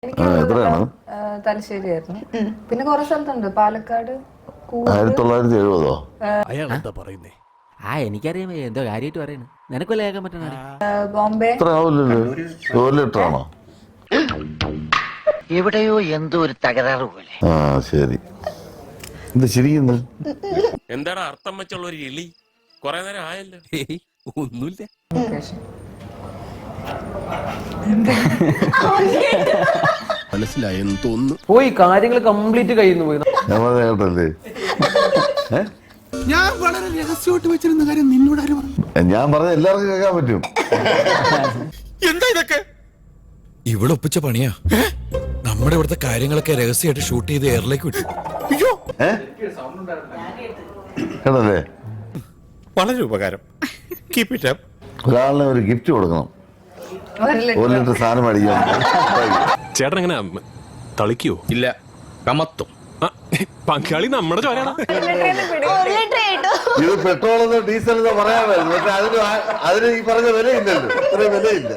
എത്രയാണ്? തലശ്ശേരിയായിരുന്നു. പിന്നെ കുറെ സ്ഥലത്തുണ്ട്, പാലക്കാട്. 1970. അയാൾ എന്താ പറയുന്നേ? എനിക്കറിയാം എന്തോ കാര്യമായിട്ട് പറയണ. നിനക്കൊല്ല കേൾക്കാൻ പറ്റണ. ബോംബെ. ഇത്ര ആവില്ലല്ലോ, 1 ലിറ്ററാണോ? എവിടെയോ എന്തോ ഒരു തകരാറ് പോലെ. ആ ശരി. ഇത് ശരിക്കുന്നു. എന്താടാ അർത്ഥം വെച്ചുള്ള ഒരു എളി? കൊറേ നേരം ആയല്ലോ. ഒന്നുമില്ല. മനസ്സിലായെന്ന് തോന്നുന്നു. പോയി കാര്യങ്ങൾ കംപ്ലീറ്റ് കഴിയുന്നു പോയി. കേട്ടല്ലേ, ഞാൻ വളരെ രഹസ്യമായിട്ട് വെച്ചിരുന്ന കാര്യം നിന്നോട് ആരും പറഞ്ഞു? ഞാൻ പറഞ്ഞ എല്ലാവർക്കും കേൾക്കാൻ പറ്റും. എന്താ ഇതൊക്കെ? ഇവിടെ ഒപ്പിച്ച പണിയാ. നമ്മുടെ ഇവിടുത്തെ കാര്യങ്ങളൊക്കെ രഹസ്യമായിട്ട് ഷൂട്ട് ചെയ്ത് എയറിലേക്ക് വിട്ടു. അയ്യോ, കേട്ടല്ലേ, വളരെ ഉപകാരം. Keep it up. ഒരാളിനെ ഒരു ഗിഫ്റ്റ് കൊടുക്കണം. 1 ലിറ്റർ സാധനം മേടിക്കാം. ചേട്ടൻ എങ്ങനെ തളിക്കോ? ഇല്ല, കമത്തും. പങ്കാളി നമ്മുടെ ചോരാണ്. ഇത് പെട്രോളെന്നോ ഡീസലെന്നോ പറയാമായിരുന്നു, പക്ഷെ അതിന് ഈ പറഞ്ഞ വിലയില്ലല്ലോ. ഇത്രയും വിലയില്ല.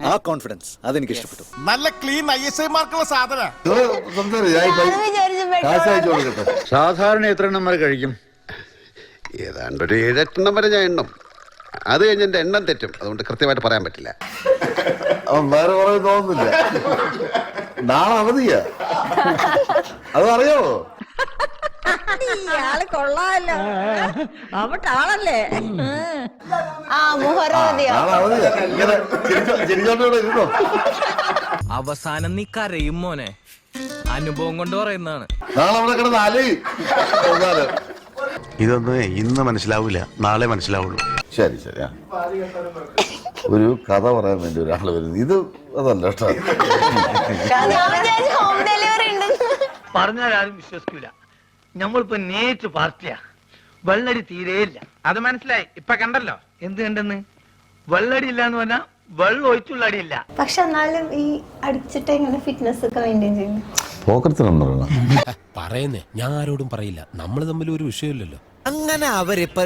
ആ കോൺഫിഡൻസ് അതെനിക്ക് ഇഷ്ടപ്പെട്ടു. നല്ല ക്ലീൻ ISI മാർക്കുള്ള സാധന. കാശ് അയച്ചു കൊടുക്കട്ടെ. സാധാരണ എത്ര എണ്ണം വരെ കഴിക്കും? ഏതാണ്ട് ഒരു 7-8 എണ്ണം വരെ ഞാൻ എണ്ണം. അത് കഴിഞ്ഞ് എന്റെ എണ്ണം തെറ്റും, അതുകൊണ്ട് കൃത്യമായിട്ട് പറയാൻ പറ്റില്ല. അവൻ വേറെ കുറവ് തോന്നുന്നില്ല. നാളെ അവധിയാ, അതറിയാവോ? കൊള്ളാലോ, അവട്ടാളല്ലേ. നാളെ അവധിയാ. ഇങ്ങനെ ചിരിച്ചോണ്ടോടെ ഇരുന്നോ. അവസാനം നീ കരയും മോനെ, അനുഭവം കൊണ്ട് പറയുന്നതാണ്. നാളെ അവിടെ കിടന്ന് അലയും. ഇതൊന്നും ഇന്ന് മനസ്സിലാവൂല, നാളെ മനസ്സിലാവുള്ളൂ. ശരി ശരി. ഒരു കഥ പറയാൻ വേണ്ടി ഒരാൾ വരുന്നത്, ഇത് അതല്ല കേട്ടോ. പറഞ്ഞാൽ ആരും വിശ്വസിക്കൂല. നമ്മളിപ്പോ നേരിട്ട് പാർട്ടിയാ. വെള്ളടി തീരെയില്ല. അത് മനസ്സിലായി, ഇപ്പൊ കണ്ടല്ലോ. എന്ത് കണ്ടെന്ന്? വെള്ളടി ഇല്ല എന്ന് പറഞ്ഞാൽ വെള്ളം ഒഴിച്ചുള്ള അടിയില്ല. പക്ഷെ എന്നാലും ഈ അടിച്ചിട്ട് എങ്ങനെ ഫിറ്റ്നസ് ഒക്കെ മെയിൻറ്റെയിൻ ചെയ്യുന്നു? പോക്കറ്റിന് പറയണം. പറയുന്നേ, ഞാൻ ആരോടും പറയില്ല. നമ്മൾ തമ്മിൽ ഒരു വിഷയമില്ലല്ലോ. അങ്ങനെ അവരിപ്പോ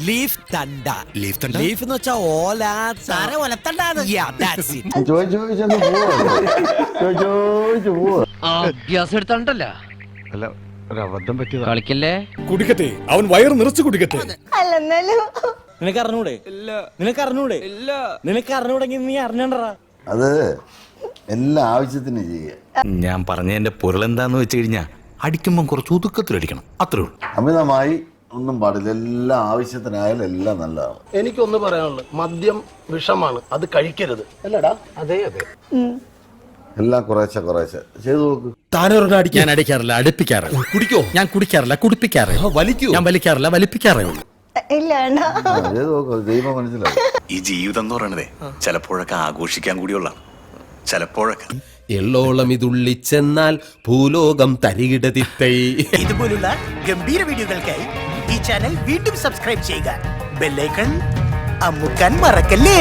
ലീഫ് തണ്ട ലീഫ് എന്ന് വെച്ചാ ഓല ചോദിച്ചൊന്ന് പോവാ. ചോദിച്ചു പോവാ. അഭ്യാസം എടുത്തോണ്ടല്ല അല്ല, ഒരു അബദ്ധം പറ്റിയതാ. കളിക്കല്ലേ. കുടിക്കട്ടെ, അവൻ വയറ് നിറച്ച് കുടിക്കട്ടെ. അല്ല എന്നാലും നിനക്ക് അറിഞ്ഞൂടെ? നിനക്ക് അറിഞ്ഞൂടെങ്കിൽ നീ അറിഞ്ഞണ്ടാ. അത് എല്ലാ ആവശ്യത്തിനും ചെയ്യുക. ഞാൻ പറഞ്ഞതിന്റെ പൊരുൾ എന്താന്ന് വെച്ച് കഴിഞ്ഞാ അടിക്കുമ്പോ കുറച്ച് ഒതുക്കത്തിലടിക്കണം, അത്രേ ഉള്ളൂ. അമിതമായി ഒന്നും പാടില്ല. എല്ലാ ആവശ്യത്തിനായാലും എല്ലാം നല്ലതാണ്. എനിക്കൊന്ന് പറയാനുള്ളത്, മദ്യം വിഷമാണ്, അത് കഴിക്കരുത്. അല്ലടാ? അതെ അതെ. എല്ലാം കുറേശ്ശെ ചെയ്തു നോക്ക്. ഞാൻ അടിക്കാറില്ല, അടുപ്പിക്കാറില്ല. കുടിക്കോ? ഞാൻ കുടിക്കാറില്ല, കുടിപ്പിക്കാറില്ല. വലിക്കോ? ഞാൻ വലിക്കാറില്ല, വലിപ്പിക്കാറേ ഉള്ളൂ. ഇല്ല ചെയ്തു നോക്ക്, ദൈവം മനസ്സിലാവും. ഈ ജീവിതം എന്ന് പറയണതേ ചിലപ്പോഴൊക്കെ ആഘോഷിക്കാൻ കൂടിയുള്ള, ചിലപ്പോഴൊക്കെ എള്ളോളം ഇതുള്ളിച്ചെന്നാൽ ഭൂലോകം തരികിടതിത്തൈ. ഇതുപോലുള്ള ഗംഭീര വീഡിയോകൾക്കായി ഈ ചാനൽ വീണ്ടും സബ്സ്ക്രൈബ് ചെയ്യുക. ബെല്ലൈക്കൺ അമുക്കാൻ മറക്കല്ലേ.